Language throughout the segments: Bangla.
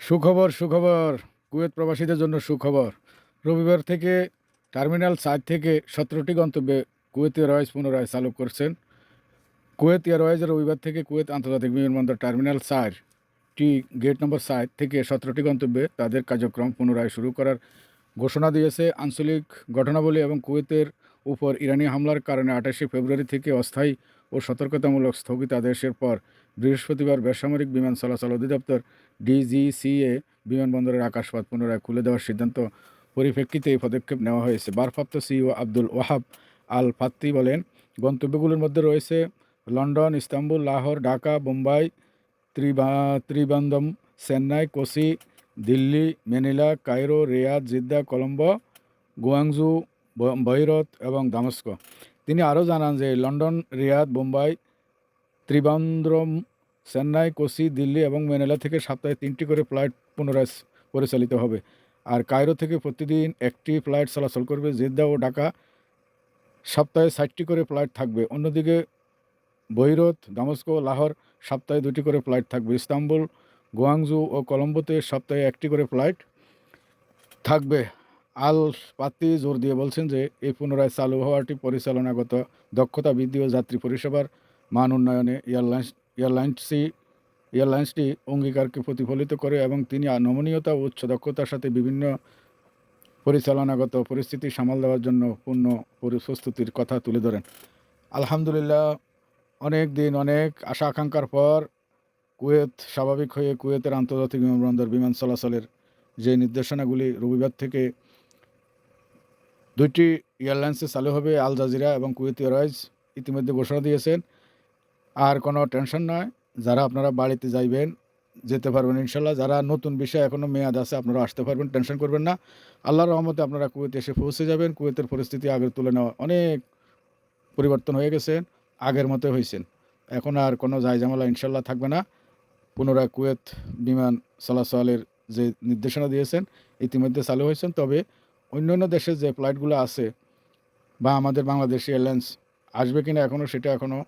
সুখবর সুখবর কুয়েত প্রবাসীদের জন্য সুখবর। রবিবার থেকে টার্মিনাল 4 থেকে 17টি গন্তব্যে কুয়েত এয়ারওয়েজ পুনরায় চালু করছেন। কুয়েত এয়ারওয়েজ রবিবার থেকে কুয়েত আন্তর্জাতিক বিমানবন্দর টার্মিনাল 4টি গেট নম্বর 4 থেকে 17টি গন্তব্যে তাদের কার্যক্রম পুনরায় শুরু করার ঘোষণা দিয়েছে। আঞ্চলিক ঘটনাবলী এবং কুয়েতের উপর ইরানি হামলার কারণে 28শে ফেব্রুয়ারি থেকে অস্থায়ী ও সতর্কতামূলক স্থগিতাদেশের পর বৃহস্পতিবার বেসামরিক বিমান চলাচল অধিদপ্তর ডিজিসিএ বিমানবন্দরের আকাশপথ পুনরায় খুলে দেওয়ার সিদ্ধান্ত পরিপ্রেক্ষিতে এই পদক্ষেপ নেওয়া হয়েছে। ভারপ্রাপ্ত CEO Abdul Wahab Al Fatti বলেন, গন্তব্যগুলোর মধ্যে রয়েছে London, Istanbul, Lahore, Dhaka, Bombay, Trivandrum, Chennai, Kochi, Delhi, Manila, Cairo, Riyadh, Jeddah, Colombo, Guangzhou, Beirut এবং দামেস্ক। তিনি আরও জানান যে লন্ডন, রিয়াদ, বোম্বাই, ত্রিবান্দ্রম, চেন্নাই, কোচি, দিল্লি এবং ম্যানিলা থেকে সপ্তাহে 3টি করে ফ্লাইট পুনরায় পরিচালিত হবে। আর কায়রো থেকে প্রতিদিন একটি ফ্লাইট চলাচল করবে। জেদ্দা ও ঢাকা সপ্তাহে 60টি করে ফ্লাইট থাকবে। অন্যদিকে বহিরত, দামেস্ক ও লাহোর সপ্তাহে 2টি করে ফ্লাইট থাকবে। ইস্তাম্বুল, গুয়াংজু ও কলম্বোতে সপ্তাহে 1টি করে ফ্লাইট থাকবে। আল পাত্তি জোর দিয়ে বলছেন যে এই পুনরায় চালু হওয়াটি পরিচালনাগত দক্ষতা বৃদ্ধি ও যাত্রী পরিষেবার মান উন্নয়নে এয়ারলাইন্সটি অঙ্গীকারকে প্রতিফলিত করে এবং তিনি নমনীয়তা ও উচ্চ দক্ষতার সাথে বিভিন্ন পরিচালনাগত পরিস্থিতি সামাল দেওয়ার জন্য পূর্ণ প্রস্তুতির কথা তুলে ধরেন। আলহামদুলিল্লাহ, অনেক দিন অনেক আশা আকাঙ্ক্ষার পর কুয়েত স্বাভাবিক হয়ে কুয়েতের আন্তর্জাতিক বিমানবন্দর বিমান চলাচলের যে নির্দেশনাগুলি রবিবার থেকে 2টি এয়ারলাইন্সে চালু হবে, আল জাজিরা এবং কুয়েত এয়ারওয়েজ ইতিমধ্যে ঘোষণা দিয়েছেন। আর কোনো টেনশন নয়, যারা আপনারা বাড়িতে যাইবেন যেতে পারবেন ইনশাল্লাহ। যারা নতুন বিষয় এখনও মেয়াদ আছে আপনারা আসতে পারবেন, টেনশন করবেন না। আল্লাহর রহমতে আপনারা কুয়েতে এসে পৌঁছে যাবেন। কুয়েতের পরিস্থিতি আগের তুলনায় অনেক পরিবর্তন হয়ে গেছে, আগের মতো হয়েছেন। এখন আর কোনো ঝামেলা ইনশাল্লাহ থাকবে না। পুনরায় কুয়েত বিমান চলাচলের যে নির্দেশনা দিয়েছেন ইতিমধ্যে চালু হয়েছেন। তবে অন্যান্য দেশের যে ফ্লাইটগুলো আছে বা আমাদের বাংলাদেশি এয়ারলাইন্স আসবে কিনা সেটা এখনও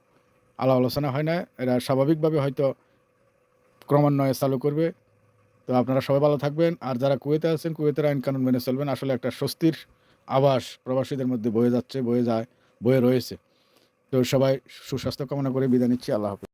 আলাপ আলোচনা হয় না। এরা স্বাভাবিকভাবে হয়তো ক্রমান্বয়ে চালু করবে। তো আপনারা সবাই ভালো থাকবেন। আর যারা কুয়েতে আছেন কুয়েতের আইন কানুন মেনে চলবেন। আসলে একটা স্বস্তির আভাস প্রবাসীদের মধ্যে বয়ে রয়েছে। তো সবাই সুস্বাস্থ্য কামনা করে বিদায় নিচ্ছি। আল্লাহ হাফেজ।